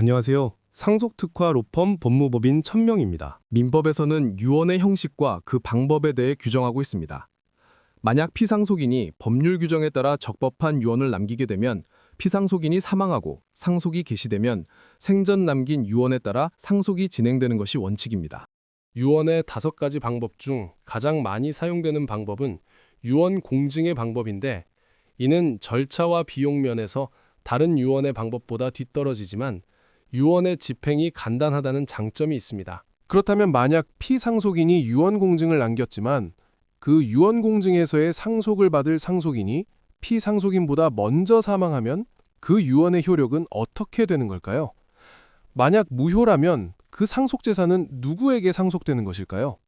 안녕하세요. 상속특화 로펌 법무법인 천명입니다. 민법에서는 유언의 형식과 그 방법에 대해 규정하고 있습니다. 만약 피상속인이 법률 규정에 따라 적법한 유언을 남기게 되면 피상속인이 사망하고 상속이 개시되면 생전 남긴 유언에 따라 상속이 진행되는 것이 원칙입니다. 유언의 5가지 방법 중 가장 많이 사용되는 방법은 유언 공증의 방법인데, 이는 절차와 비용 면에서 다른 유언의 방법보다 뒤떨어지지만 유언의 집행이 간단하다는 장점이 있습니다. 그렇다면 만약 피상속인이 유언 공증을 남겼지만 그 유언 공증에서의 상속을 받을 상속인이 피상속인보다 먼저 사망하면 그 유언의 효력은 어떻게 되는 걸까요? 만약 무효라면 그 상속재산은 누구에게 상속되는 것일까요?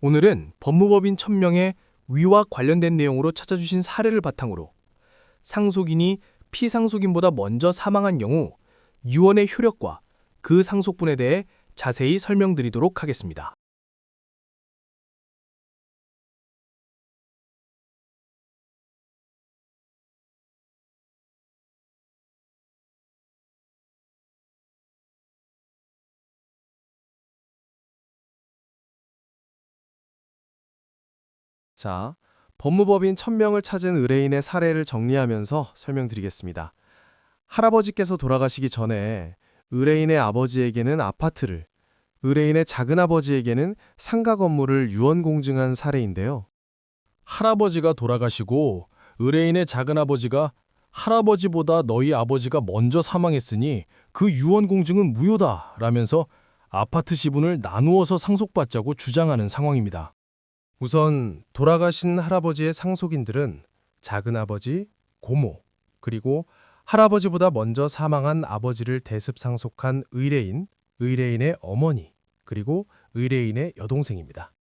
오늘은 법무법인 천명의 위와 관련된 내용으로 찾아주신 사례를 바탕으로 상속인이 피상속인보다 먼저 사망한 경우 유언의 효력과 그 상속분에 대해 자세히 설명드리도록 하겠습니다. 자, 법무법인 천명을 찾은 의뢰인의 사례를 정리하면서 설명드리겠습니다. 할아버지께서 돌아가시기 전에 의뢰인의 아버지에게는 아파트를, 의뢰인의 작은아버지에게는 상가 건물을 유언 공증한 사례인데요. 할아버지가 돌아가시고 의뢰인의 작은아버지가 할아버지보다 너희 아버지가 먼저 사망했으니 그 유언 공증은 무효다 라면서 아파트 지분을 나누어서 상속받자고 주장하는 상황입니다. 우선 돌아가신 할아버지의 상속인들은 작은아버지, 고모, 그리고 할아버지보다 먼저 사망한 아버지를 대습 상속한 의뢰인, 의뢰인의 어머니, 그리고 의뢰인의 여동생입니다.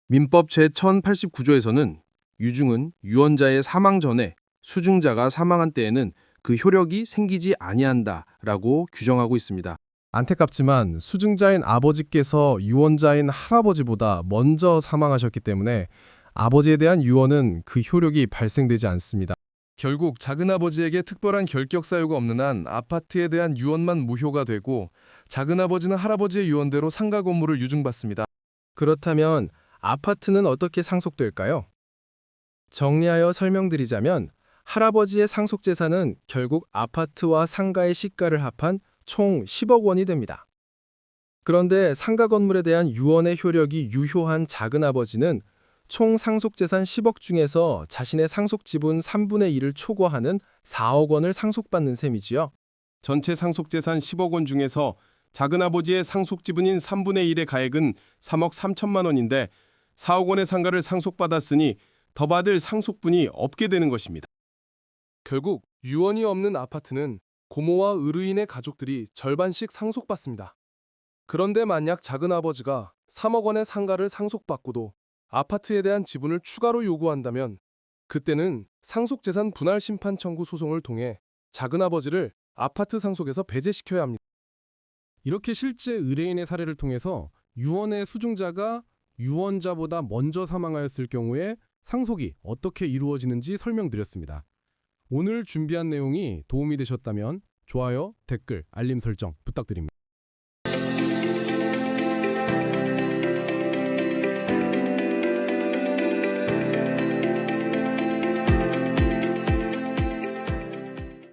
민법 제1089조에서는 유증은 유언자의 사망 전에 수증자가 사망한 때에는 그 효력이 생기지 아니한다라고 규정하고 있습니다. 안타깝지만 수증자인 아버지께서 유언자인 할아버지보다 먼저 사망하셨기 때문에 아버지에 대한 유언은 그 효력이 발생되지 않습니다. 결국 작은아버지에게 특별한 결격 사유가 없는 한 아파트에 대한 유언만 무효가 되고 작은아버지는 할아버지의 유언대로 상가 건물을 유증받습니다. 그렇다면 아파트는 어떻게 상속될까요? 정리하여 설명드리자면 할아버지의 상속재산은 결국 아파트와 상가의 시가를 합한 총 10억 원이 됩니다. 그런데 상가 건물에 대한 유언의 효력이 유효한 작은아버지는 총 상속재산 10억 중에서 자신의 상속지분 3분의 1을 초과하는 4억 원을 상속받는 셈이지요. 전체 상속재산 10억 원 중에서 작은아버지의 상속지분인 3분의 1의 가액은 3억 3천만 원인데 4억 원의 상가를 상속받았으니 더 받을 상속분이 없게 되는 것입니다. 결국 유언이 없는 아파트는 고모와 의뢰인의 가족들이 절반씩 상속받습니다. 그런데 만약 작은아버지가 3억 원의 상가를 상속받고도 아파트에 대한 지분을 추가로 요구한다면 그때는 상속재산 분할 심판 청구 소송을 통해 작은아버지를 아파트 상속에서 배제시켜야 합니다. 이렇게 실제 의뢰인의 사례를 통해서 유언의 수증자가 유언자보다 먼저 사망하였을 경우에 상속이 어떻게 이루어지는지 설명드렸습니다. 오늘 준비한 내용이 도움이 되셨다면 좋아요, 댓글, 알림 설정 부탁드립니다.